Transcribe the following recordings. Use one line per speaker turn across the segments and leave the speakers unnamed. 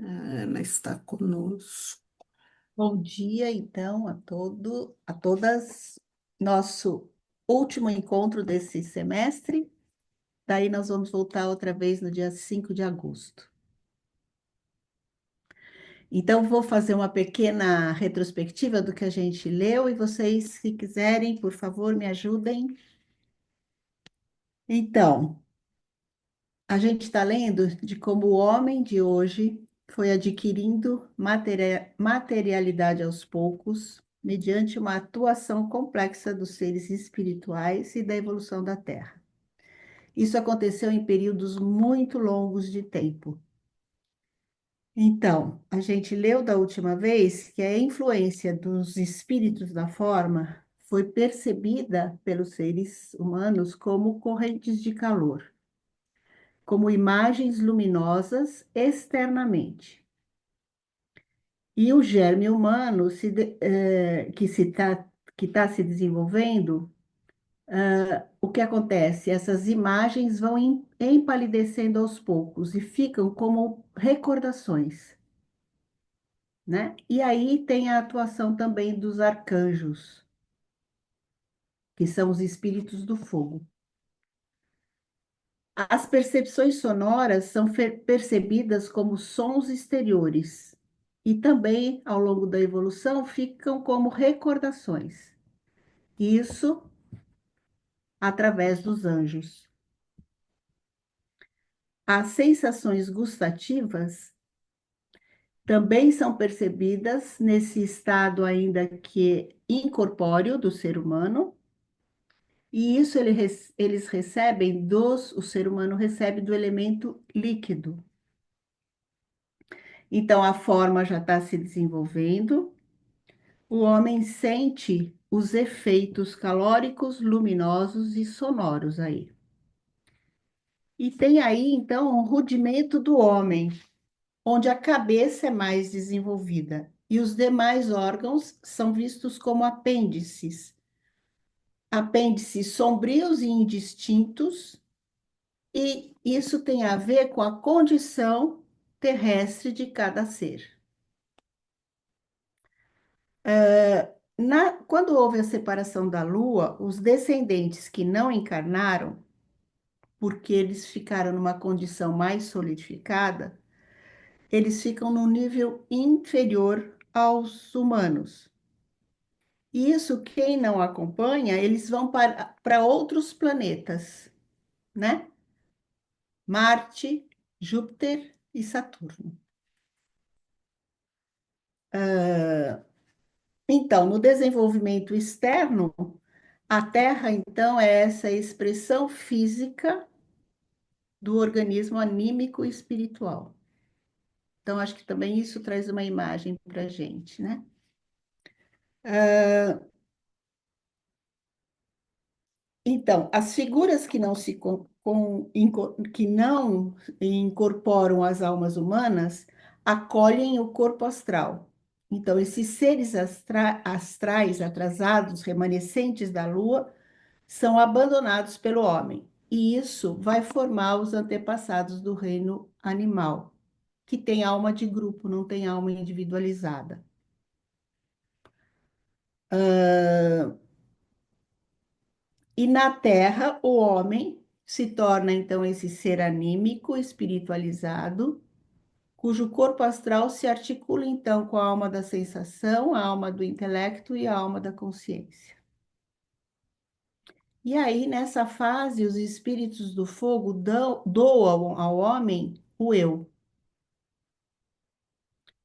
Ela está conosco.
Bom dia, então, a todas. Nosso último encontro desse semestre. Daí nós vamos voltar outra vez no dia 5 de agosto. Então, vou fazer uma pequena retrospectiva do que a gente leu e vocês, se quiserem, por favor, me ajudem. Então, a gente está lendo de como o homem de hoje foi adquirindo materialidade aos poucos, mediante uma atuação complexa dos seres espirituais e da evolução da Terra. Isso aconteceu em períodos muito longos de tempo. Então, a gente leu da última vez que a influência dos espíritos da forma foi percebida pelos seres humanos como correntes de calor, como imagens luminosas externamente. E o germe humano que está se desenvolvendo, o que acontece? Essas imagens vão empalidecendo aos poucos e ficam como recordações, né? E aí tem a atuação também dos arcanjos, que são os espíritos do fogo. As percepções sonoras são percebidas como sons exteriores e também, ao longo da evolução, ficam como recordações. Isso através dos anjos. As sensações gustativas também são percebidas nesse estado ainda que é incorpóreo do ser humano, e isso eles recebem o ser humano recebe do elemento líquido. Então a forma já está se desenvolvendo, o homem sente os efeitos calóricos, luminosos e sonoros aí. E tem aí então um rudimento do homem, onde a cabeça é mais desenvolvida e os demais órgãos são vistos como apêndices sombrios e indistintos, e isso tem a ver com a condição terrestre de cada ser. Quando houve a separação da Lua, os descendentes que não encarnaram, porque eles ficaram numa condição mais solidificada, eles ficam no nível inferior aos humanos. E isso, quem não acompanha, eles vão para outros planetas, né? Marte, Júpiter e Saturno. Então, no desenvolvimento externo, a Terra, então, é essa expressão física do organismo anímico e espiritual. Então, acho que também isso traz uma imagem para a gente, né? Então, as figuras que não que não incorporam as almas humanas acolhem o corpo astral. Então, esses seres astrais atrasados, remanescentes da Lua, são abandonados pelo homem. E isso vai formar os antepassados do reino animal, que tem alma de grupo, não tem alma individualizada. E na Terra, o homem se torna então esse ser anímico, espiritualizado, cujo corpo astral se articula então com a alma da sensação, a alma do intelecto e a alma da consciência. E aí, nessa fase, os espíritos do fogo doam ao homem o eu.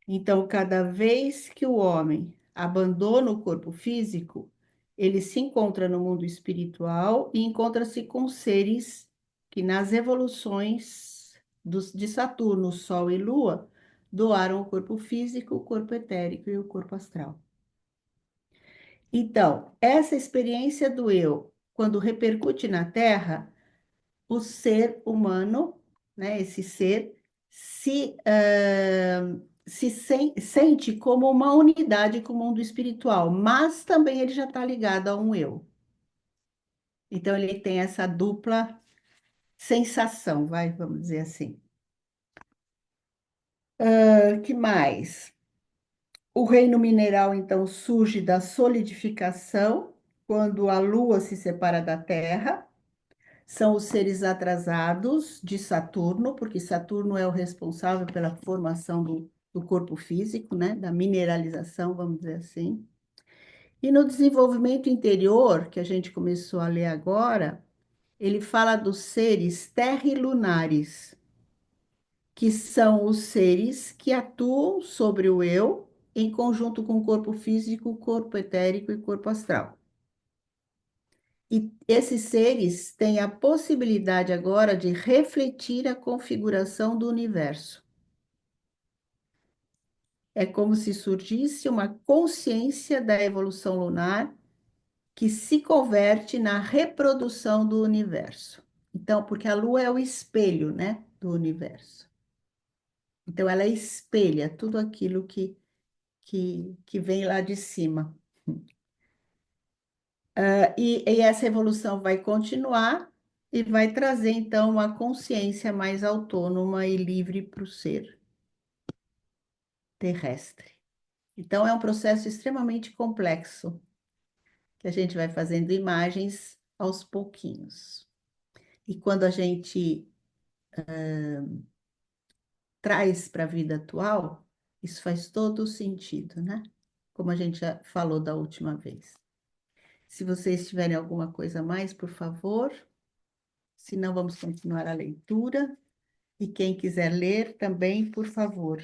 Então, cada vez que o homem abandona o corpo físico, ele se encontra no mundo espiritual e encontra-se com seres que, nas evoluções de Saturno, Sol e Lua, doaram o corpo físico, o corpo etérico e o corpo astral. Então, essa experiência do eu, quando repercute na Terra, o ser humano, né, esse ser, sente como uma unidade com o mundo espiritual, mas também ele já está ligado a um eu. Então ele tem essa dupla sensação, vamos dizer assim. Que mais? O reino mineral, então, surge da solidificação, quando a Lua se separa da Terra. São os seres atrasados de Saturno, porque Saturno é o responsável pela formação do corpo físico, né? Da mineralização, vamos dizer assim. E no desenvolvimento interior, que a gente começou a ler agora, ele fala dos seres terrilunares, que são os seres que atuam sobre o eu, em conjunto com o corpo físico, corpo etérico e corpo astral. E esses seres têm a possibilidade agora de refletir a configuração do universo. É como se surgisse uma consciência da evolução lunar que se converte na reprodução do universo. Então, porque a Lua é o espelho, né, do universo. Então, ela espelha tudo aquilo que vem lá de cima. E essa evolução vai continuar e vai trazer, então, uma consciência mais autônoma e livre para o ser terrestre. Então, é um processo extremamente complexo, que a gente vai fazendo imagens aos pouquinhos. E quando a gente traz para a vida atual, isso faz todo o sentido, né? Como a gente já falou da última vez. Se vocês tiverem alguma coisa a mais, por favor, senão vamos continuar a leitura. E quem quiser ler também, por favor.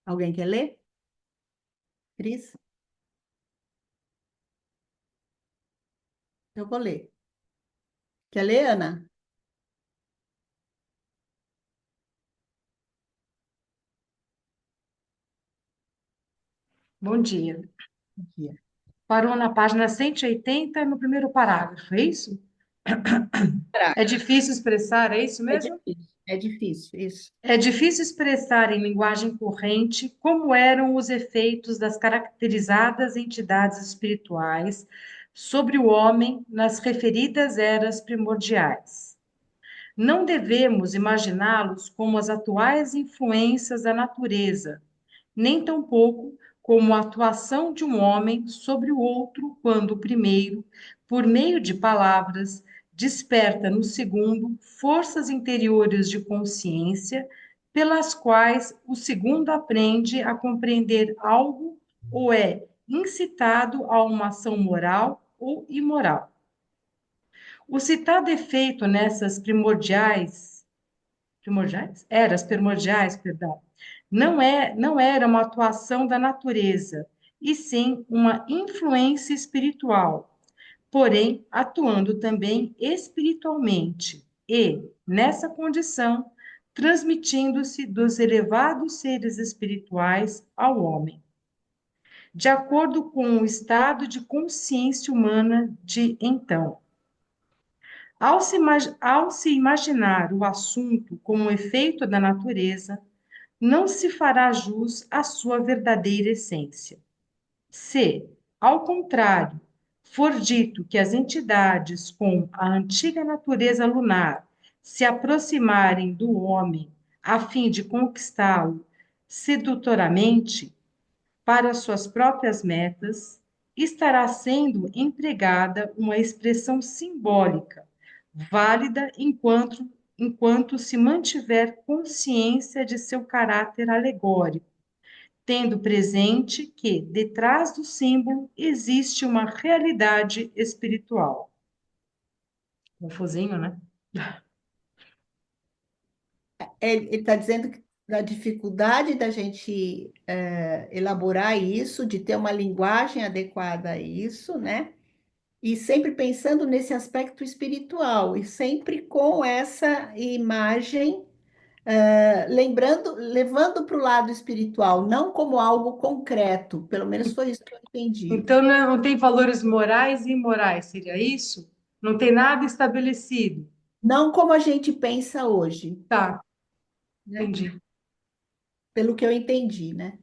Alguém quer ler? Cris? Eu vou ler. Quer ler, Ana?
Bom dia.
Dia.
Parou na página 180, no primeiro parágrafo, é isso? É
Parágrafo.
difícil expressar, é isso
É
mesmo?
difícil, é difícil, isso.
É difícil expressar em linguagem corrente como eram os efeitos das caracterizadas entidades espirituais sobre o homem nas referidas eras primordiais. Não devemos imaginá-los como as atuais influências da natureza, nem tampouco como a atuação de um homem sobre o outro, quando o primeiro, por meio de palavras, desperta no segundo forças interiores de consciência, pelas quais o segundo aprende a compreender algo ou é incitado a uma ação moral ou imoral. O citado efeito nessas eras primordiais, perdão, não era uma atuação da natureza, e sim uma influência espiritual, porém atuando também espiritualmente e, nessa condição, transmitindo-se dos elevados seres espirituais ao homem, de acordo com o estado de consciência humana de então. Ao se imaginar o assunto como um efeito da natureza, não se fará jus à sua verdadeira essência. Se, ao contrário, for dito que as entidades com a antiga natureza lunar se aproximarem do homem a fim de conquistá-lo sedutoramente para suas próprias metas, estará sendo empregada uma expressão simbólica, válida enquanto se mantiver consciência de seu caráter alegórico, tendo presente que, detrás do símbolo, existe uma realidade espiritual. Confusinho, né?
Ele está dizendo da dificuldade da gente elaborar isso, de ter uma linguagem adequada a isso, né? E sempre pensando nesse aspecto espiritual, e sempre com essa imagem, lembrando, levando para o lado espiritual, não como algo concreto, pelo menos foi isso que eu entendi.
Então, não tem valores morais e imorais, seria isso? Não tem nada estabelecido.
Não como a gente pensa hoje,
Tá,
né?
entendi.
Pelo que eu entendi, né?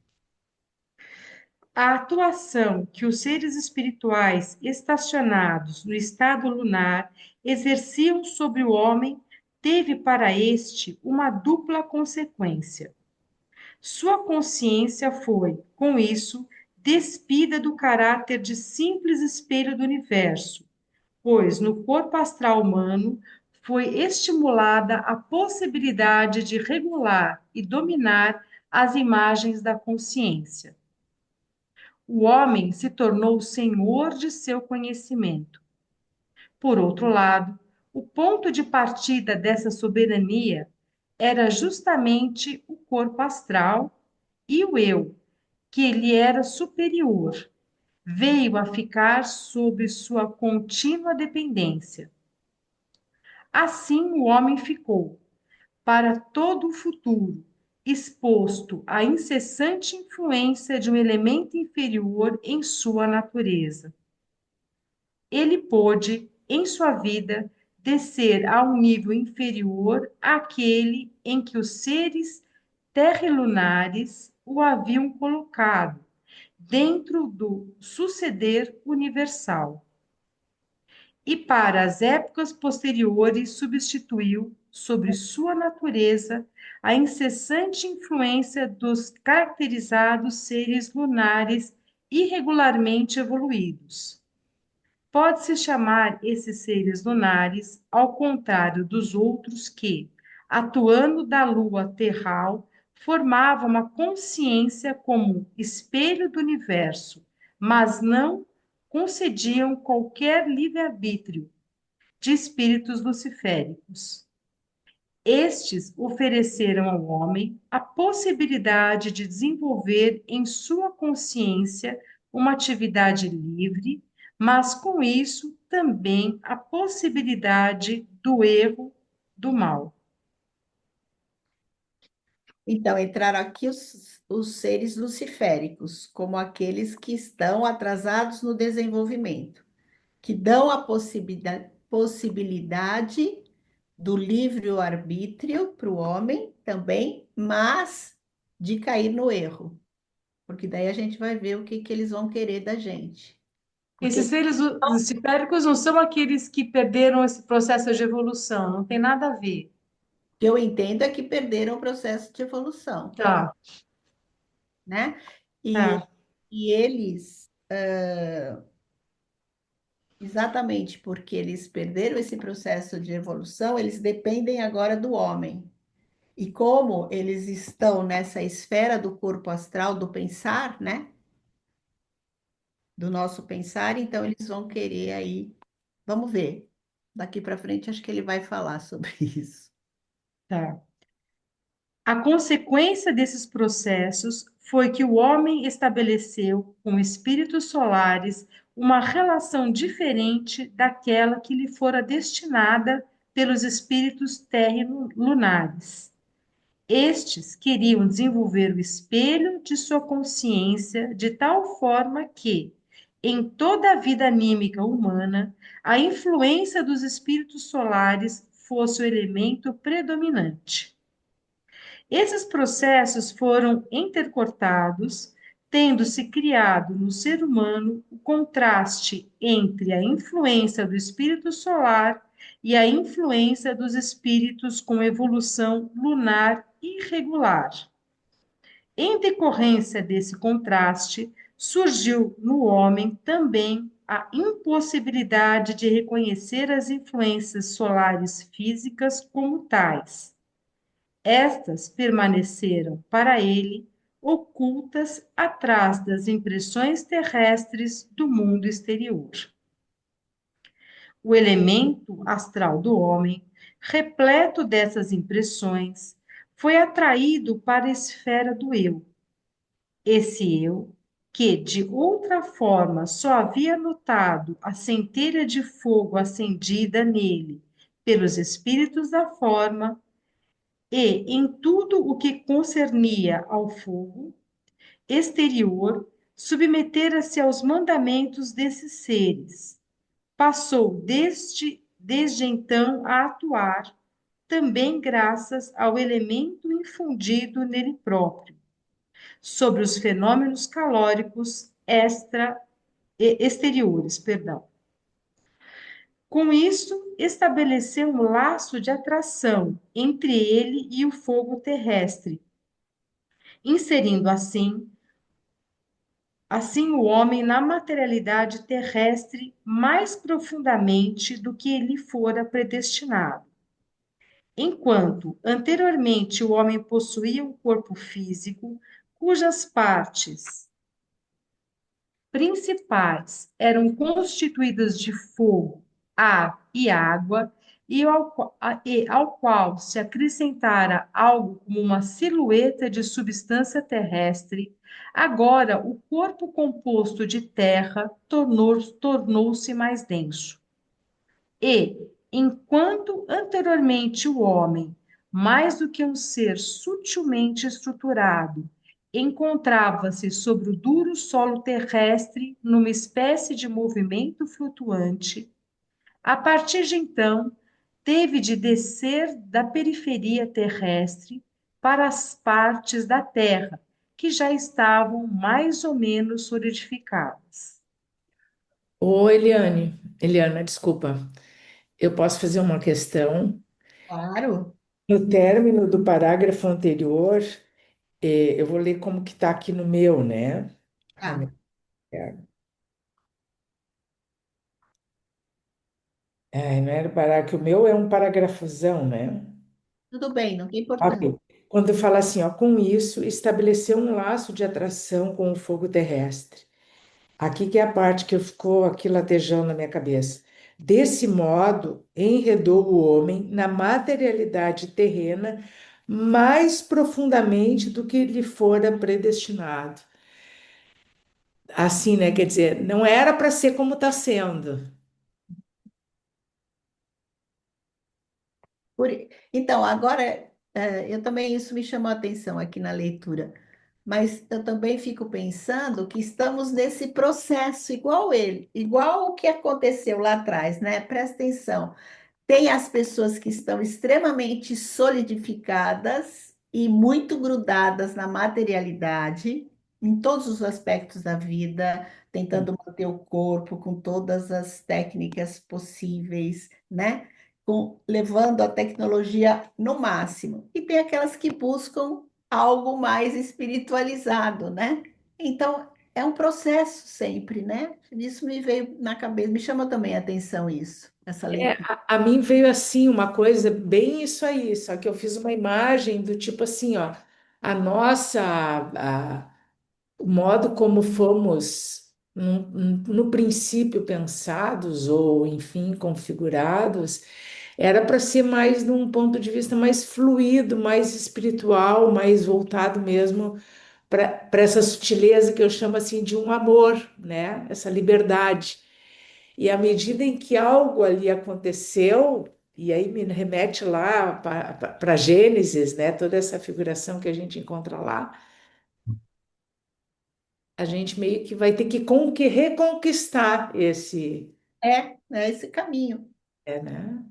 A atuação que os seres espirituais estacionados no estado lunar exerciam sobre o homem teve para este uma dupla consequência. Sua consciência foi, com isso, despida do caráter de simples espelho do universo, pois no corpo astral humano foi estimulada a possibilidade de regular e dominar as imagens da consciência. O homem se tornou senhor de seu conhecimento. Por outro lado, o ponto de partida dessa soberania era justamente o corpo astral e o eu, que lhe era superior, veio a ficar sob sua contínua dependência. Assim, o homem ficou, para todo o futuro, exposto à incessante influência de um elemento inferior em sua natureza. Ele pôde, em sua vida, descer a um nível inferior àquele em que os seres terrelunares o haviam colocado, dentro do suceder universal. E para as épocas posteriores substituiu, sobre sua natureza, a incessante influência dos caracterizados seres lunares irregularmente evoluídos. Pode-se chamar esses seres lunares, ao contrário dos outros que, atuando da lua terral, formavam uma consciência como espelho do universo, mas não concediam qualquer livre-arbítrio de espíritos luciféricos. Estes ofereceram ao homem a possibilidade de desenvolver em sua consciência uma atividade livre, mas com isso também a possibilidade do erro, do mal.
Então, entraram aqui os seres luciféricos, como aqueles que estão atrasados no desenvolvimento, que dão a possibilidade do livre-arbítrio para o homem também, mas de cair no erro, porque daí a gente vai ver o que, que eles vão querer da gente.
Esses
Porque
seres luciféricos não são aqueles que perderam esse processo de evolução, não tem nada a ver.
o que eu entendo é que perderam o processo de evolução,
Tá,
né? E,
tá.
e eles, exatamente porque eles perderam esse processo de evolução, eles dependem agora do homem. E como eles estão nessa esfera do corpo astral, do pensar, né? Do nosso pensar, então eles vão querer aí. Vamos ver. Daqui para frente, acho que ele vai falar sobre isso.
Tá. A consequência desses processos foi que o homem estabeleceu com espíritos solares uma relação diferente daquela que lhe fora destinada pelos espíritos terrelunares. Estes queriam desenvolver o espelho de sua consciência de tal forma que, em toda a vida anímica humana, a influência dos espíritos solares fosse o elemento predominante. Esses processos foram intercortados, tendo-se criado no ser humano o contraste entre a influência do espírito solar e a influência dos espíritos com evolução lunar irregular. Em decorrência desse contraste, surgiu no homem também a impossibilidade de reconhecer as influências solares físicas como tais. Estas permaneceram para ele ocultas atrás das impressões terrestres do mundo exterior. O elemento astral do homem, repleto dessas impressões, foi atraído para a esfera do eu. Esse eu, que de outra forma só havia notado a centelha de fogo acendida nele pelos espíritos da forma, e em tudo o que concernia ao fogo exterior, submetera-se aos mandamentos desses seres. Passou desde então a atuar, também graças ao elemento infundido nele próprio, sobre os fenômenos calóricos exteriores, perdão. Com isso, estabeleceu um laço de atração entre ele e o fogo terrestre, inserindo assim o homem na materialidade terrestre mais profundamente do que ele fora predestinado. Enquanto anteriormente o homem possuía um corpo físico, cujas partes principais eram constituídas de fogo, ar e água, e ao qual se acrescentara algo como uma silhueta de substância terrestre, agora o corpo composto de terra tornou-se mais denso. E, enquanto anteriormente o homem, mais do que um ser sutilmente estruturado, encontrava-se sobre o duro solo terrestre numa espécie de movimento flutuante, a partir de então teve de descer da periferia terrestre para as partes da Terra que já estavam mais ou menos solidificadas.
Ô, Eliana, desculpa. Eu posso fazer uma questão?
Claro.
No término do parágrafo anterior, eu vou ler como que está aqui no meu, né? Ai, meu
Tá,
Deus. Não era parágrafo, o meu é um parágrafozão, né?
tudo bem, não tem importância.
Ok. Quando fala assim, ó, com isso, estabeleceu um laço de atração com o fogo terrestre. Aqui que é a parte que ficou aqui latejando na minha cabeça. Desse modo, enredou o homem na materialidade terrena mais profundamente do que lhe fora predestinado. Assim, né? Quer dizer, não era para ser como está sendo.
Por- Então, agora, eu também, isso me chamou a atenção aqui na leitura, mas eu também fico pensando que estamos nesse processo igual ele, igual o que aconteceu lá atrás, né? Presta atenção. Tem as pessoas que estão extremamente solidificadas e muito grudadas na materialidade, em todos os aspectos da vida, tentando manter o corpo com todas as técnicas possíveis, né? Levando a tecnologia no máximo. E tem aquelas que buscam algo mais espiritualizado, né? Então, é um processo sempre, né? Isso me veio na cabeça, me chama também a atenção isso, essa leitura.
A mim veio assim uma coisa bem isso aí, só que eu fiz uma imagem do tipo assim, ó, a nossa, o modo como fomos no princípio pensados ou enfim configurados, era para ser mais num ponto de vista mais fluido, mais espiritual, mais voltado mesmo para essa sutileza que eu chamo assim de um amor, né? Essa liberdade. E à medida em que algo ali aconteceu, e aí me remete lá para Gênesis, né? Toda essa figuração que a gente encontra lá, a gente meio que vai ter que reconquistar esse,
É esse caminho.
né?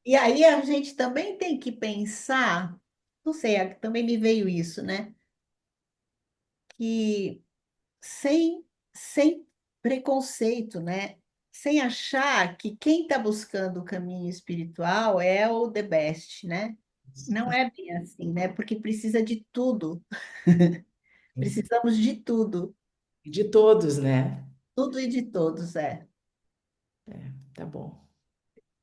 E aí a gente também tem que pensar, não sei, também me veio isso, né? Que sem preconceito, né? Sem achar que quem está buscando o caminho espiritual é o the best, né? Não é bem assim, né? Porque precisa de tudo. Precisamos de tudo.
De todos, né?
Tudo e de todos, é.
Tá bom.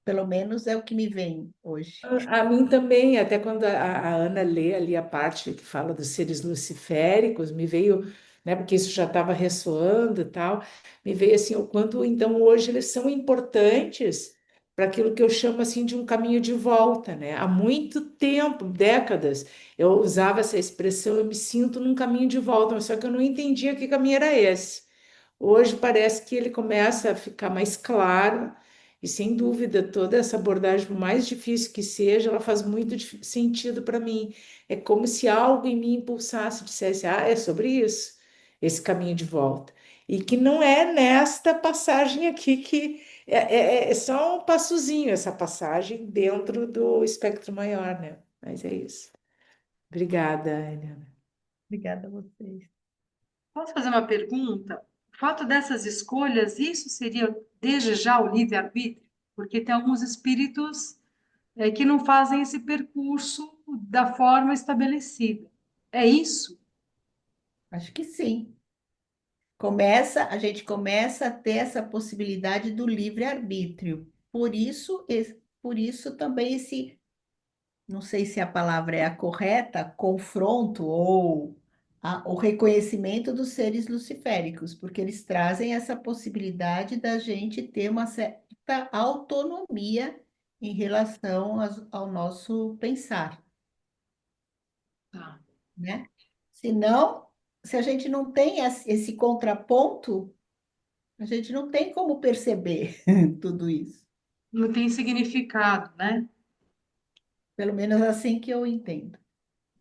Pelo menos é o que me vem hoje.
A mim também, até quando a Ana lê ali a parte que fala dos seres luciféricos, me veio, né, porque isso já estava ressoando e tal, me veio assim, o quanto então hoje eles são importantes para aquilo que eu chamo assim de um caminho de volta, né? Há muito tempo, décadas, eu usava essa expressão, eu me sinto num caminho de volta, mas só que eu não entendia que caminho era esse. Hoje parece que ele começa a ficar mais claro, e sem dúvida, toda essa abordagem, por mais difícil que seja, ela faz muito sentido para mim. É como se algo em mim impulsasse, dissesse: ah, é sobre isso, esse caminho de volta. E que não é nesta passagem aqui que é só um passozinho, essa passagem dentro do espectro maior, né? Mas é isso. Obrigada, Eliana.
Obrigada a vocês.
Posso fazer uma pergunta? O fato dessas escolhas, isso seria desde já o livre-arbítrio? Porque tem alguns espíritos que não fazem esse percurso da forma estabelecida. É isso?
Acho que sim. A gente começa a ter essa possibilidade do livre-arbítrio. Por isso também esse, não sei se a palavra é a correta, confronto ou o reconhecimento dos seres luciféricos, porque eles trazem essa possibilidade da gente ter uma certa autonomia em relação ao nosso pensar,
Tá.
né? Senão, se a gente não tem esse contraponto, a gente não tem como perceber tudo isso.
Não tem significado, né?
Pelo menos assim que eu entendo.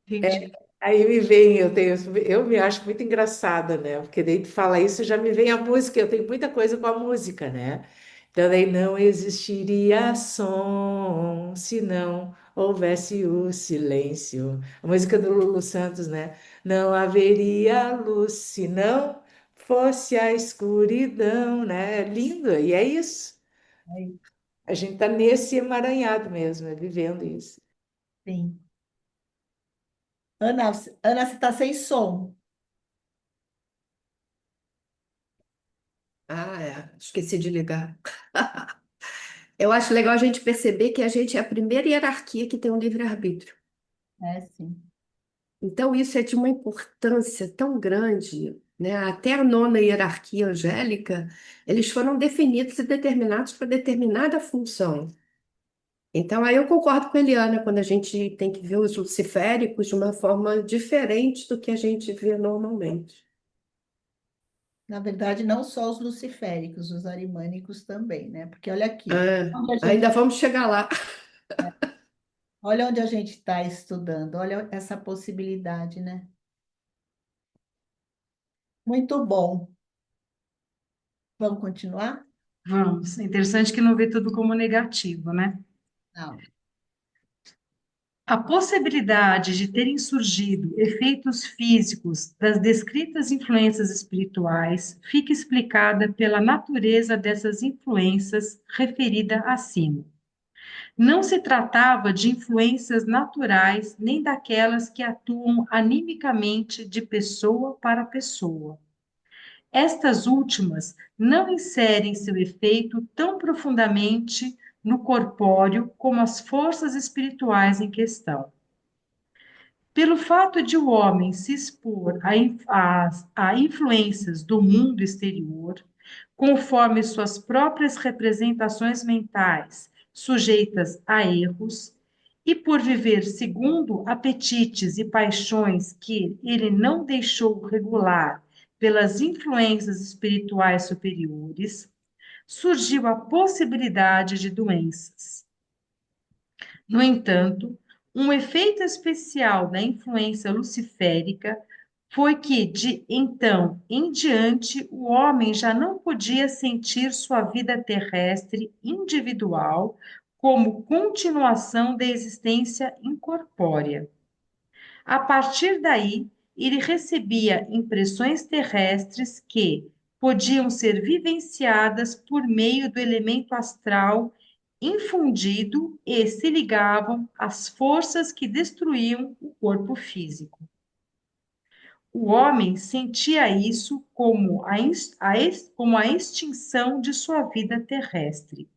Entendi.
Aí me vem, eu me acho muito engraçada, né? Porque daí tu fala isso, já me vem a música, eu tenho muita coisa com a música, né? Então daí não existiria som se não houvesse o silêncio. A música do Lulu Santos, né? Não haveria luz se não fosse a escuridão, né? É lindo, e é isso.
Aí,
A gente tá nesse emaranhado mesmo, é vivendo isso.
sim. Ana, você está sem som.
Ah, é. Esqueci de ligar. Eu acho legal a gente perceber que a gente é a primeira hierarquia que tem um livre-arbítrio.
É, sim.
Então, isso é de uma importância tão grande, né? Até a nona hierarquia angélica, eles foram definidos e determinados para determinada função. Então, aí eu concordo com a Eliana, quando a gente tem que ver os luciféricos de uma forma diferente do que a gente vê normalmente.
Na verdade, não só os luciféricos, os arimânicos também, né? Porque olha aqui,
Ah,
onde a
ainda
gente,
vamos chegar lá.
olha onde a gente está estudando, olha essa possibilidade, né? Muito bom. Vamos continuar?
Vamos. É interessante que não vê tudo como negativo, né?
Não.
A possibilidade de terem surgido efeitos físicos das descritas influências espirituais fica explicada pela natureza dessas influências referida acima. Não se tratava de influências naturais nem daquelas que atuam animicamente de pessoa para pessoa. Estas últimas não inserem seu efeito tão profundamente no corpóreo como as forças espirituais em questão. Pelo fato de o homem se expor a influências do mundo exterior, conforme suas próprias representações mentais, sujeitas a erros, e por viver segundo apetites e paixões que ele não deixou regular pelas influências espirituais superiores, surgiu a possibilidade de doenças. No entanto, um efeito especial da influência luciférica foi que, de então em diante, o homem já não podia sentir sua vida terrestre individual como continuação da existência incorpórea. A partir daí, ele recebia impressões terrestres que podiam ser vivenciadas por meio do elemento astral infundido e se ligavam às forças que destruíam o corpo físico. O homem sentia isso como a extinção de sua vida terrestre.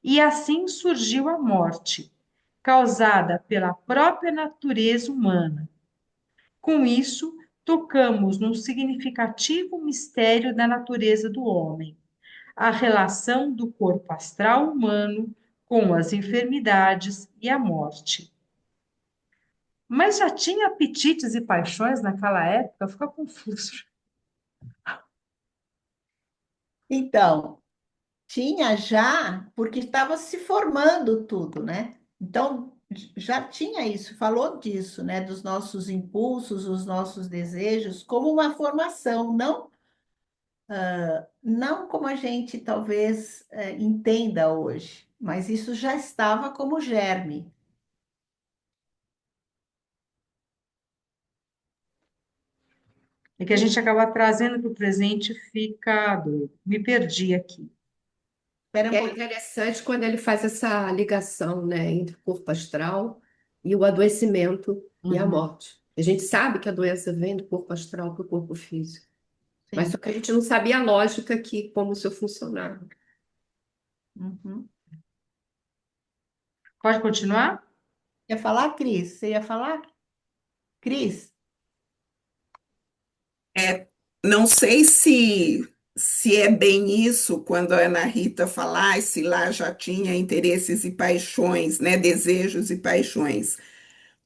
E assim surgiu a morte, causada pela própria natureza humana. Com isso, tocamos num significativo mistério da natureza do homem, a relação do corpo astral humano com as enfermidades e a morte. Mas já tinha apetites e paixões naquela época? Fica confuso.
Então, tinha já, porque estava se formando tudo, né? Então, já tinha isso, falou disso, né? Dos nossos impulsos, os nossos desejos, como uma formação, não como a gente talvez entenda hoje, mas isso já estava como germe.
É que a gente acaba trazendo para o presente e fica doido. Me perdi aqui.
Espera um
É
pouquinho.
interessante quando ele faz essa ligação, né, entre o corpo astral e o adoecimento e a
Uhum.
morte. A gente sabe que a doença vem do corpo astral para o corpo físico, mas
Sim.
só que a gente não sabia a lógica que como isso funcionava.
Uhum.
Pode continuar?
Ia falar, Cris? Você ia falar? Cris?
É, não sei se é bem isso quando a Ana Rita fala, se lá já tinha interesses e paixões, né, desejos e paixões.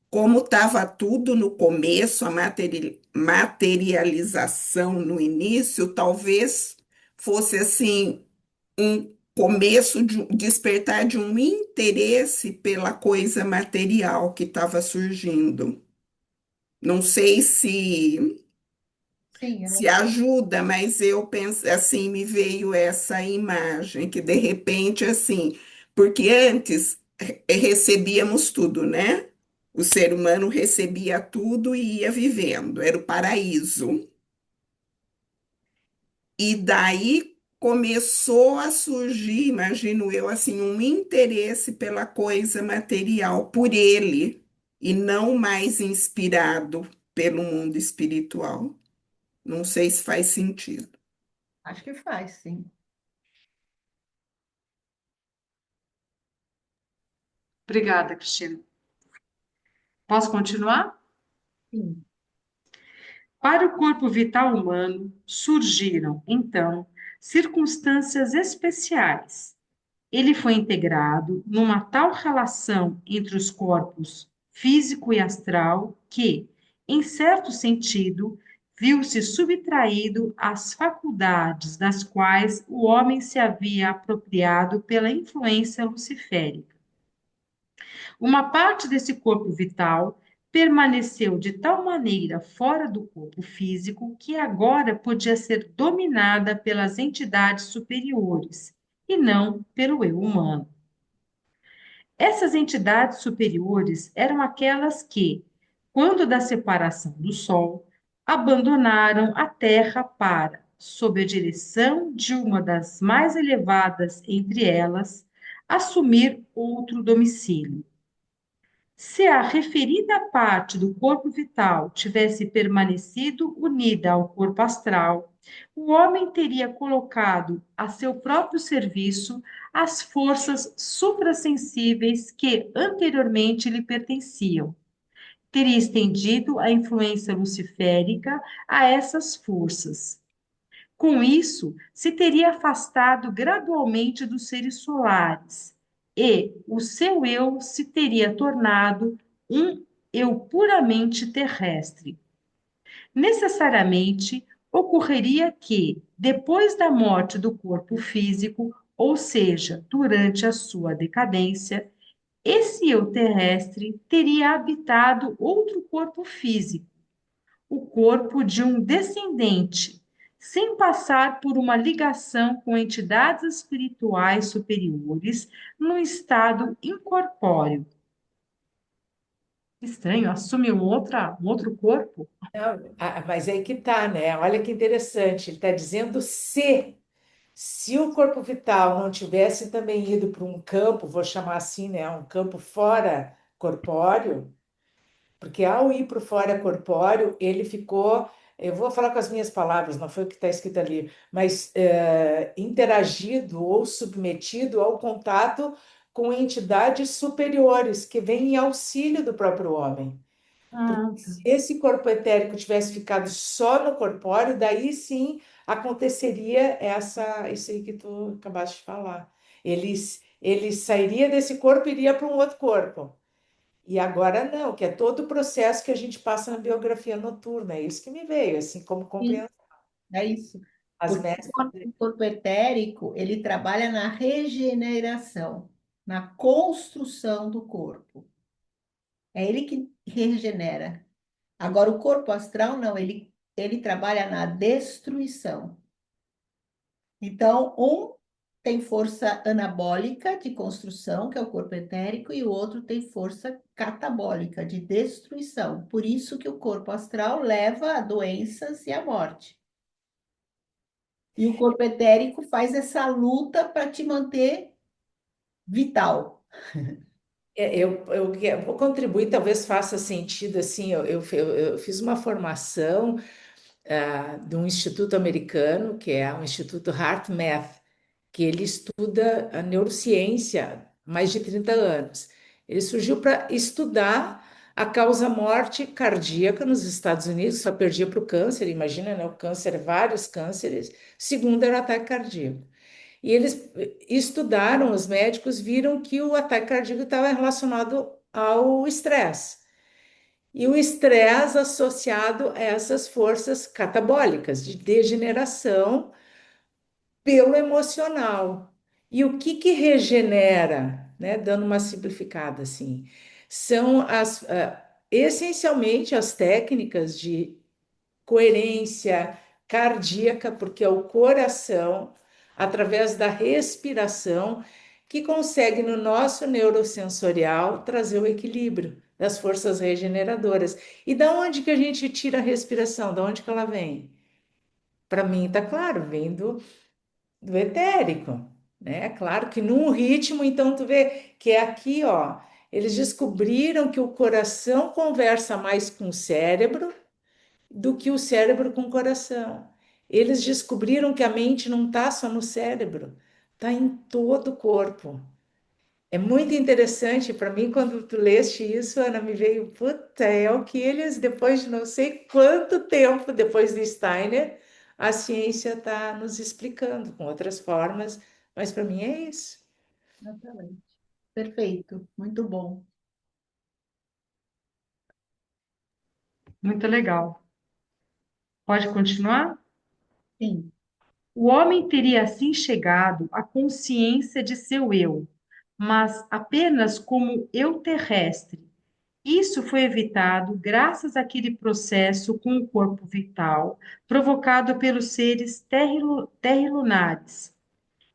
Como estava tudo no começo, a materialização no início, talvez fosse assim um começo de despertar de um interesse pela coisa material que estava surgindo. Não sei
Sim,
se ajuda, mas eu penso assim, me veio essa imagem que de repente assim, porque antes recebíamos tudo, né? O ser humano recebia tudo e ia vivendo, era o paraíso. E daí começou a surgir, imagino eu, assim, um interesse pela coisa material, por ele, e não mais inspirado pelo mundo espiritual. Não sei se faz sentido.
acho que faz, sim.
Obrigada, Cristina. Posso continuar?
Sim.
Para o corpo vital humano, surgiram, então, circunstâncias especiais. Ele foi integrado numa tal relação entre os corpos físico e astral que, em certo sentido, viu-se subtraído às faculdades das quais o homem se havia apropriado pela influência luciférica. Uma parte desse corpo vital permaneceu de tal maneira fora do corpo físico que agora podia ser dominada pelas entidades superiores e não pelo eu humano. Essas entidades superiores eram aquelas que, quando da separação do Sol, abandonaram a Terra para, sob a direção de uma das mais elevadas entre elas, assumir outro domicílio. Se a referida parte do corpo vital tivesse permanecido unida ao corpo astral, o homem teria colocado a seu próprio serviço as forças suprassensíveis que anteriormente lhe pertenciam. Teria estendido a influência luciférica a essas forças. Com isso, se teria afastado gradualmente dos seres solares e o seu eu se teria tornado um eu puramente terrestre. Necessariamente, ocorreria que, depois da morte do corpo físico, ou seja, durante a sua decadência, esse eu terrestre teria habitado outro corpo físico, o corpo de um descendente, sem passar por uma ligação com entidades espirituais superiores, num estado incorpóreo. Estranho, assume um outro corpo?
Não, mas aí que tá, né? Olha que interessante. Ele está dizendo se o corpo vital não tivesse também ido para um campo, vou chamar assim, né? Um campo fora corpóreo, porque ao ir para o fora corpóreo, ele ficou, eu vou falar com as minhas palavras, não foi o que está escrito ali, mas interagido ou submetido ao contato com entidades superiores que vêm em auxílio do próprio homem.
Ah, tá.
Se esse corpo etérico tivesse ficado só no corpóreo, daí sim aconteceria isso aí que tu acabaste de falar. Ele sairia desse corpo e iria para um outro corpo. E agora não, que é todo o processo que a gente passa na biografia noturna. É isso que me veio, assim, como
Sim,
compreensão.
é isso.
As
Porque
mestras.
o corpo etérico, ele trabalha na regeneração, na construção do corpo. É ele que regenera. Agora, o corpo astral, não, ele trabalha na destruição. Então, um tem força anabólica de construção, que é o corpo etérico, e o outro tem força catabólica de destruição. Por isso que o corpo astral leva a doenças e à morte. E o corpo etérico faz essa luta para te manter vital.
Eu vou contribuir, talvez faça sentido, assim, eu fiz uma formação de um instituto americano, que é o Instituto HeartMath, que ele estuda a neurociência há mais de 30 anos. Ele surgiu para estudar a causa-morte cardíaca nos Estados Unidos, só perdia para o câncer, imagina, né? O câncer, vários cânceres, segundo era o ataque cardíaco. E eles estudaram, os médicos viram que o ataque cardíaco estava relacionado ao estresse. E o estresse associado a essas forças catabólicas de degeneração pelo emocional. E o que que regenera, né? Dando uma simplificada assim, são essencialmente as técnicas de coerência cardíaca, porque é o coração, através da respiração, que consegue no nosso neurosensorial trazer o equilíbrio das forças regeneradoras. E da onde que a gente tira a respiração? Da onde que ela vem? Para mim, está claro, vem do etérico, né? Claro que num ritmo, então tu vê que é aqui, ó, eles descobriram que o coração conversa mais com o cérebro do que o cérebro com o coração. Eles descobriram que a mente não está só no cérebro, está em todo o corpo. É muito interessante para mim quando tu leste isso, Ana, me veio, puta, é o que eles, depois de não sei quanto tempo depois do Steiner, a ciência está nos explicando com outras formas, mas para mim é isso.
Exatamente. Perfeito, muito bom.
Muito legal. Pode continuar?
Sim.
O homem teria assim chegado à consciência de seu eu, mas apenas como eu terrestre. Isso foi evitado graças àquele processo com o corpo vital provocado pelos seres terrilunares.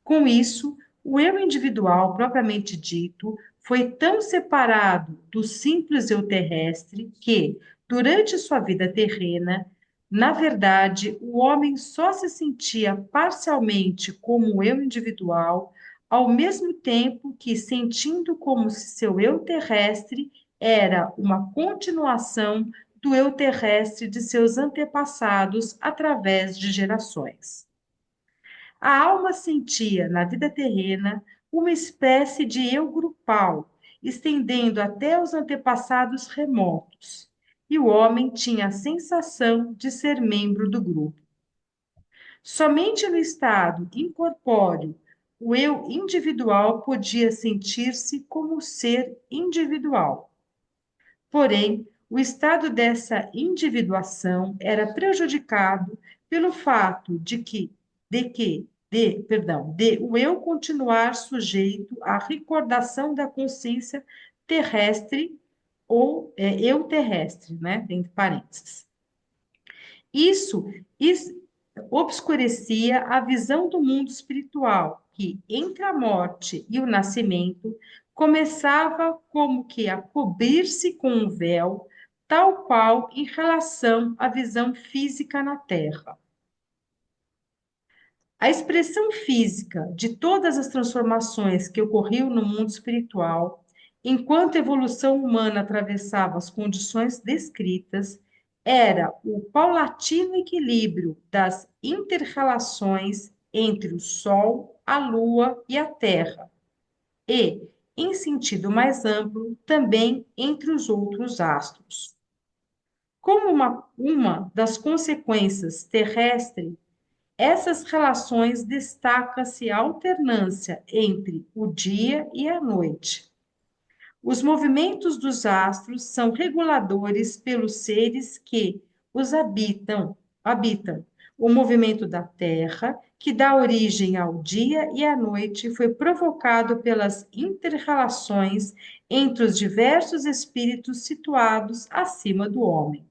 Com isso, o eu individual propriamente dito foi tão separado do simples eu terrestre que, durante sua vida terrena, na verdade, o homem só se sentia parcialmente como eu individual, ao mesmo tempo que sentindo como se seu eu terrestre era uma continuação do eu terrestre de seus antepassados através de gerações. A alma sentia, na vida terrena, uma espécie de eu grupal, estendendo até os antepassados remotos, e o homem tinha a sensação de ser membro do grupo. Somente no estado incorpóreo, o eu individual podia sentir-se como ser individual. Porém, o estado dessa individuação era prejudicado pelo fato de o eu continuar sujeito à recordação da consciência terrestre ou eu terrestre, né, entre parênteses. Isso obscurecia a visão do mundo espiritual, que, entre a morte e o nascimento, começava como que a cobrir-se com um véu, tal qual em relação à visão física na Terra. A expressão física de todas as transformações que ocorriam no mundo espiritual, enquanto a evolução humana atravessava as condições descritas, era o paulatino equilíbrio das inter-relações entre o Sol, a Lua e a Terra, e, em sentido mais amplo, também entre os outros astros. Como uma das consequências terrestres, essas relações destaca-se a alternância entre o dia e a noite. Os movimentos dos astros são reguladores pelos seres que os habitam. O movimento da Terra, que dá origem ao dia e à noite, foi provocado pelas inter-relações entre os diversos espíritos situados acima do homem.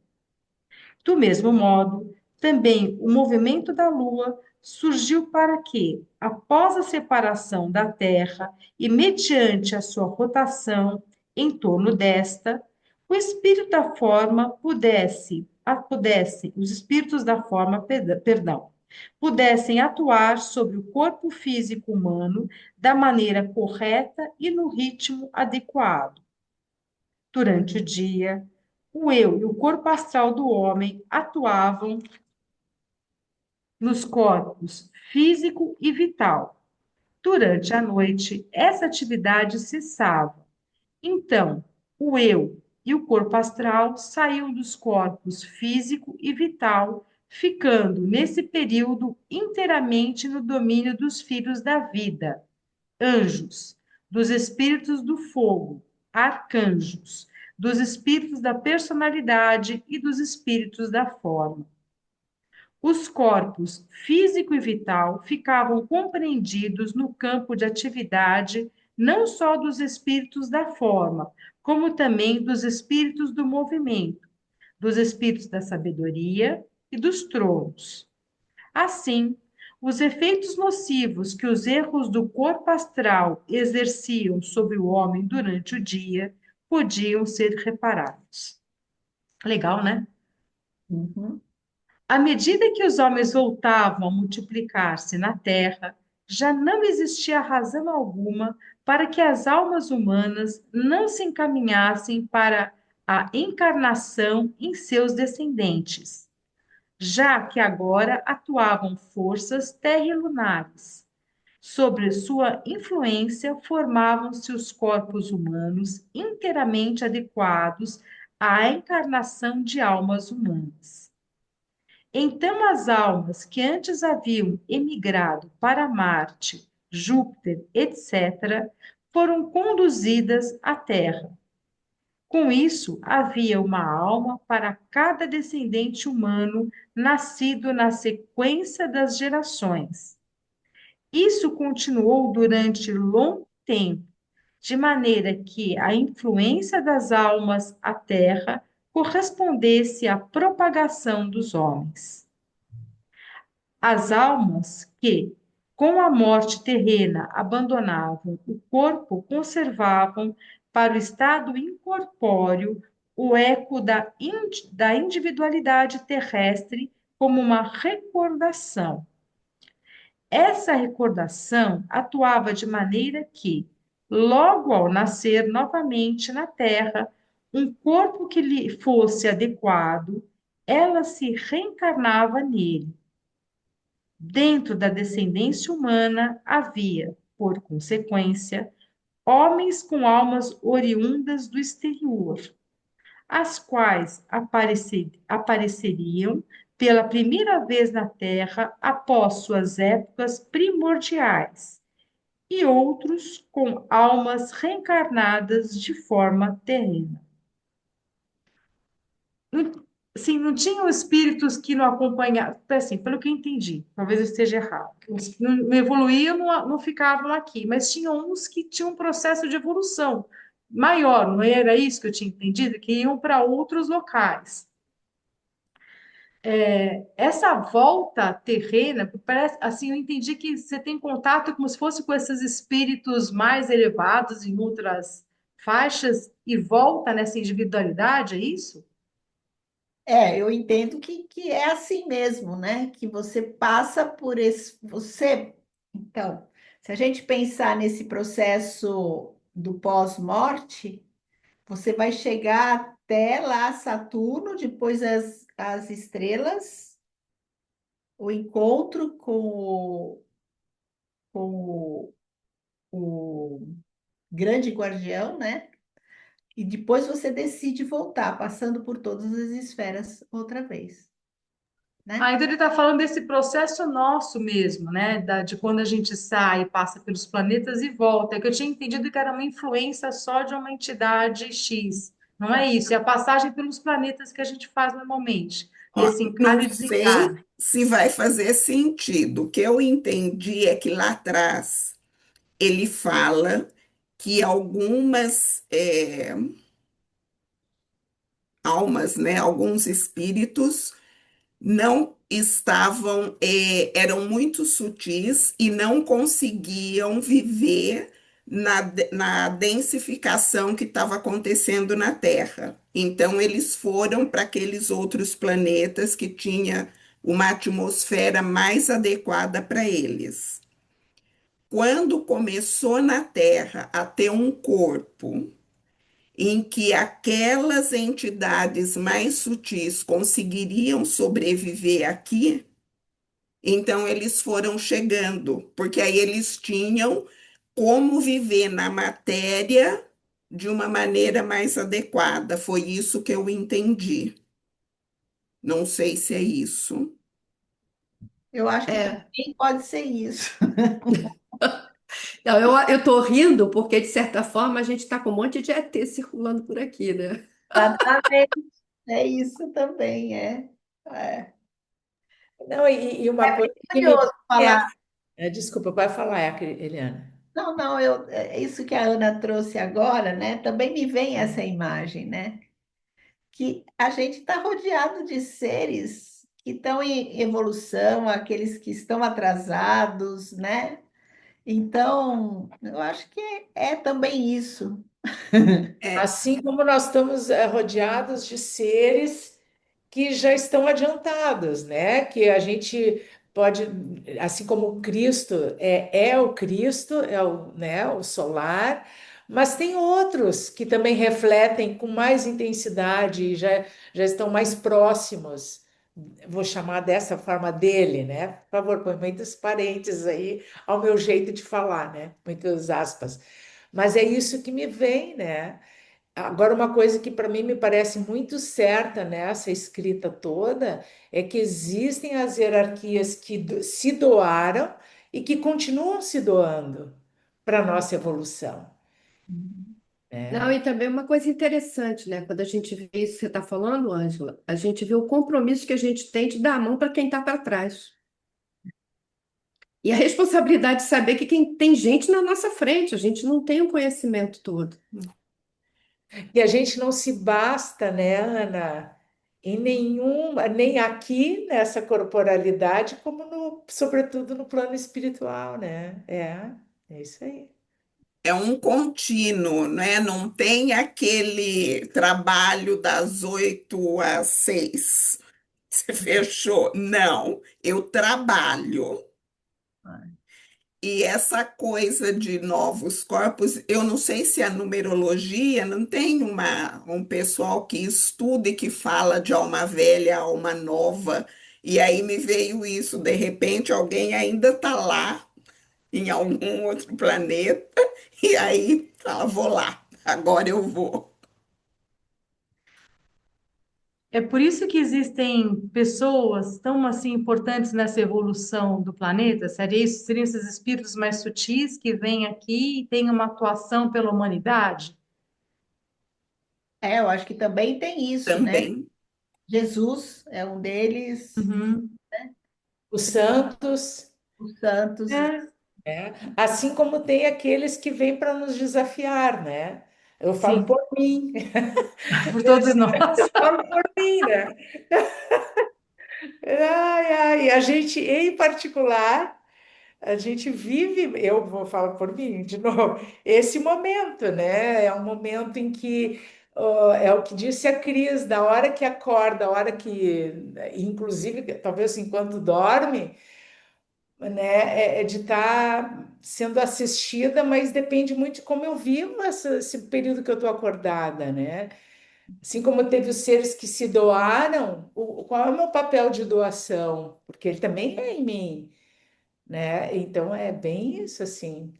Do mesmo modo, Também o movimento da Lua surgiu para que, após a separação da Terra e mediante a sua rotação em torno desta, o espírito da forma os espíritos da forma, perdão, pudessem atuar sobre o corpo físico humano da maneira correta e no ritmo adequado. Durante o dia, o eu e o corpo astral do homem atuavam nos corpos físico e vital. Durante a noite, essa atividade cessava. Então, o eu e o corpo astral saíam dos corpos físico e vital, ficando nesse período inteiramente no domínio dos filhos da vida, anjos, dos espíritos do fogo, arcanjos, dos espíritos da personalidade e dos espíritos da forma. Os corpos físico e vital ficavam compreendidos no campo de atividade não só dos espíritos da forma, como também dos espíritos do movimento, dos espíritos da sabedoria e dos tronos. Assim, os efeitos nocivos que os erros do corpo astral exerciam sobre o homem durante o dia podiam ser reparados. Legal, né?
Uhum.
À medida que os homens voltavam a multiplicar-se na terra, já não existia razão alguma para que as almas humanas não se encaminhassem para a encarnação em seus descendentes, já que agora atuavam forças terrelunares. Sobre sua influência, formavam-se os corpos humanos inteiramente adequados à encarnação de almas humanas. Então, as almas que antes haviam emigrado para Marte, Júpiter, etc., foram conduzidas à Terra. Com isso, havia uma alma para cada descendente humano nascido na sequência das gerações. Isso continuou durante longo tempo, de maneira que a influência das almas à Terra correspondesse à propagação dos homens. As almas que, com a morte terrena, abandonavam o corpo, conservavam para o estado incorpóreo o eco da individualidade terrestre como uma recordação. Essa recordação atuava de maneira que, logo ao nascer novamente na Terra, um corpo que lhe fosse adequado, ela se reencarnava nele. Dentro da descendência humana havia, por consequência, homens com almas oriundas do exterior, as quais apareceriam pela primeira vez na Terra após suas épocas primordiais, e outros com almas reencarnadas de forma terrena. Sim, não tinham espíritos que não acompanhavam, assim, pelo que eu entendi, talvez eu esteja errado. Os que não evoluíam não ficavam aqui, mas tinham uns que tinham um processo de evolução maior, não era isso que eu tinha entendido? Que iam para outros locais. Essa volta terrena, parece, assim, eu entendi que você tem contato como se fosse com esses espíritos mais elevados em outras faixas e volta nessa individualidade, é isso?
Eu entendo que é assim mesmo, né? Que você passa por esse. Então, se a gente pensar nesse processo do pós-morte, você vai chegar até lá Saturno, depois as estrelas, o encontro com o grande guardião, né? E depois você decide voltar, passando por todas as esferas outra vez, né?
Então ele está falando desse processo nosso mesmo, né? De quando a gente sai, passa pelos planetas e volta. É que eu tinha entendido que era uma influência só de uma entidade X. Não é isso, é a passagem pelos planetas que a gente faz normalmente.
Ó,
Esse encarna
não
e
sei
desencarna.
se vai fazer sentido. O que eu entendi é que lá atrás ele fala que algumas almas, né, alguns espíritos não eram muito sutis e não conseguiam viver na densificação que estava acontecendo na Terra. Então, eles foram para aqueles outros planetas que tinha uma atmosfera mais adequada para eles. Quando começou na Terra a ter um corpo em que aquelas entidades mais sutis conseguiriam sobreviver aqui, então eles foram chegando, porque aí eles tinham como viver na matéria de uma maneira mais adequada. Foi isso que eu entendi. Não sei se é isso.
Eu acho que
É.
também pode ser isso.
Não, eu tô rindo porque, de certa forma, a gente está com um monte de ET circulando por aqui, né?
Exatamente. É isso também, é. É,
Não, e uma
é
coisa
bem
que me
curioso
é,
falar.
desculpa, pode falar, Eliana.
Não, não, é isso que a Ana trouxe agora, né? Também me vem essa imagem, né? Que a gente está rodeado de seres que estão em evolução, aqueles que estão atrasados, né? Então, eu acho que é também isso.
É,
Assim como nós estamos rodeados de seres que já estão adiantados, né? Que a gente pode, assim como o Cristo é o Cristo, é o, né, o solar, mas tem outros que também refletem com mais intensidade, e já estão mais próximos. Vou chamar dessa forma dele, né? Por favor, põe muitos parênteses aí ao meu jeito de falar, né? Muitas aspas. Mas é isso que me vem, né? Agora, uma coisa que para mim me parece muito certa nessa escrita toda é que existem as hierarquias que se doaram e que continuam se doando para a nossa evolução,
Não,
né?
e também uma coisa interessante, né? Quando a gente vê isso que você está falando, Ângela, a gente vê o compromisso que a gente tem de dar a mão para quem está para trás. E a responsabilidade de saber que quem tem gente na nossa frente, a gente não tem o conhecimento todo.
E a gente não se basta, né, Ana, em nenhuma, nem aqui nessa corporalidade, como no, sobretudo no plano espiritual, né? É isso aí.
é um contínuo, né? Não tem aquele trabalho das 8 às 6. Você fechou? Não, eu trabalho. E essa coisa de novos corpos, eu não sei se a numerologia não tem um pessoal que estuda e que fala de alma velha, alma nova, e aí me veio isso, de repente alguém ainda está lá em algum outro planeta, e aí fala, vou lá, agora eu vou.
É por isso que existem pessoas tão assim importantes nessa evolução do planeta? Seria isso? Seriam esses espíritos mais sutis que vêm aqui e têm uma atuação pela humanidade?
É, eu acho que também tem isso, né?
Também.
Jesus é um deles,
Uhum.
Os santos,
os santos.
É,
né? Assim como tem aqueles que vêm para nos desafiar, né? Eu falo
sim,
por mim,
por todos nós.
falo por mim, né? Ai, ai, a gente, em particular, a gente vive, eu vou falar por mim de novo, esse momento, né? É um momento em que é o que disse a Cris, da hora que acorda, a hora que, inclusive, talvez enquanto dorme, né? É de estar sendo assistida, mas depende muito de como eu vivo esse período que eu estou acordada, né? Assim como teve os seres que se doaram, qual é o meu papel de doação? Porque ele também é em mim, né? Então é bem isso assim,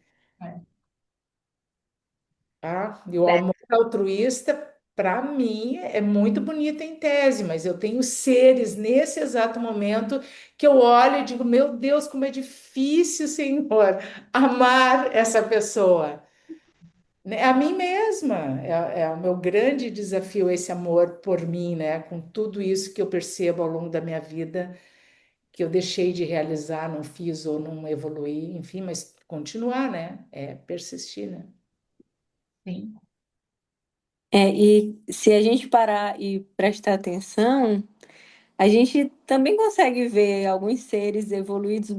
tá? E o amor altruísta, para mim, é muito bonito em tese, mas eu tenho seres nesse exato momento que eu olho e digo, meu Deus, como é difícil, Senhor, amar essa pessoa. Né? A mim mesma é o meu grande desafio, esse amor por mim, né? Com tudo isso que eu percebo ao longo da minha vida, que eu deixei de realizar, não fiz ou não evoluí, enfim, mas continuar, né? É persistir, né?
Sim.
E se a gente parar e prestar atenção, a gente também consegue ver alguns seres evoluídos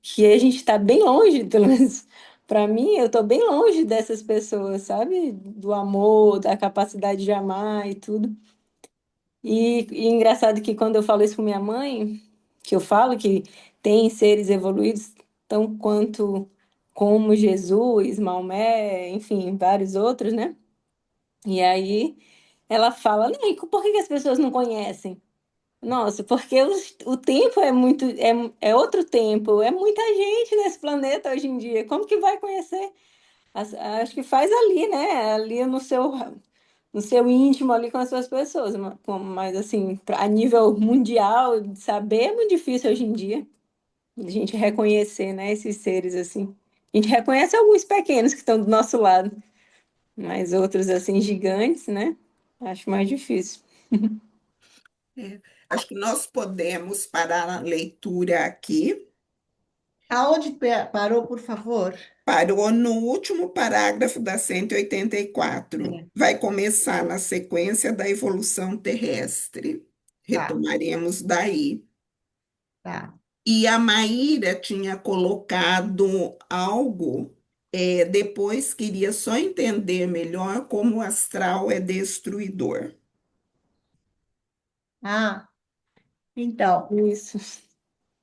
que a gente está bem longe, pelo menos para mim, eu estou bem longe dessas pessoas, sabe? Do amor, da capacidade de amar e tudo. E engraçado que quando eu falo isso com minha mãe, que eu falo que tem seres evoluídos tão quanto como Jesus, Maomé, enfim, vários outros, né? E aí ela fala, não, e por que que as pessoas não conhecem? Nossa, porque o tempo é muito, é outro tempo, é muita gente nesse planeta hoje em dia. Como que vai conhecer? Acho que faz ali, né? Ali no seu íntimo ali com as suas pessoas, mas assim, a nível mundial, saber é muito difícil hoje em dia, a gente reconhecer, né, esses seres assim. A gente reconhece alguns pequenos que estão do nosso lado, mas outros assim gigantes, né? Acho mais difícil.
É. Acho que nós podemos parar a leitura aqui.
Aonde parou, por favor?
Parou no último parágrafo da 184.
É.
Vai começar na sequência da evolução terrestre.
Tá,
Retomaremos daí.
tá.
E a Maíra tinha colocado algo, depois queria só entender melhor como o astral é destruidor.
Ah, então,
Isso.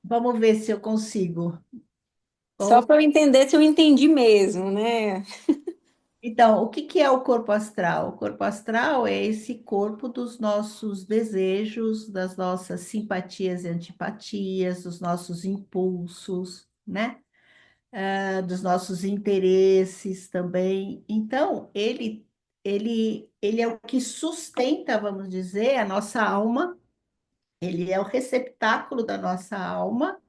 vamos ver se eu consigo.
Só
Vamos-
para eu entender se eu entendi mesmo, né?
Então, o que que é o corpo astral? O corpo astral é esse corpo dos nossos desejos, das nossas simpatias e antipatias, dos nossos impulsos, né? Dos nossos interesses também. Então, ele é o que sustenta, vamos dizer, a nossa alma. Ele é o receptáculo da nossa alma.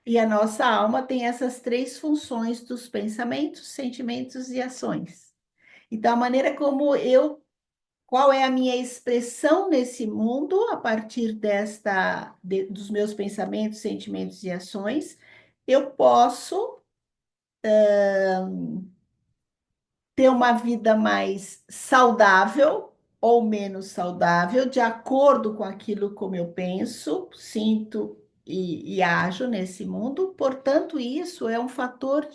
E a nossa alma tem essas três funções dos pensamentos, sentimentos e ações. Então, a maneira como qual é a minha expressão nesse mundo a partir dos meus pensamentos, sentimentos e ações, eu posso ter uma vida mais saudável ou menos saudável, de acordo com aquilo como eu penso, sinto e ajo nesse mundo. Portanto, isso é um fator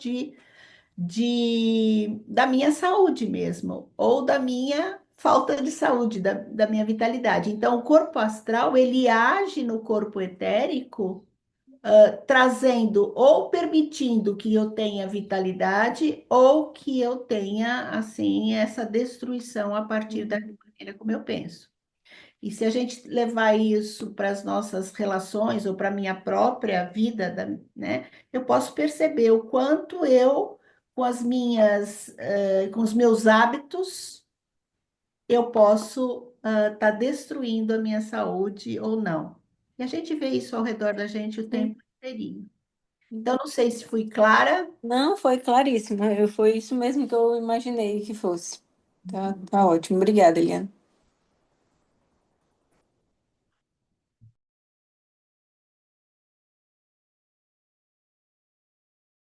da minha saúde mesmo, ou da minha falta de saúde, da minha vitalidade. Então, o corpo astral, ele age no corpo etérico, trazendo ou permitindo que eu tenha vitalidade ou que eu tenha, assim, essa destruição a partir da maneira como eu penso. E se a gente levar isso para as nossas relações ou para a minha própria vida, né, eu posso perceber o quanto eu, com os meus hábitos, eu posso estar destruindo a minha saúde ou não. E a gente vê isso ao redor da gente o tempo inteirinho. Então, não sei se fui clara.
Não, foi claríssimo. Foi isso mesmo que eu imaginei que fosse. Tá ótimo. Obrigada, Eliana.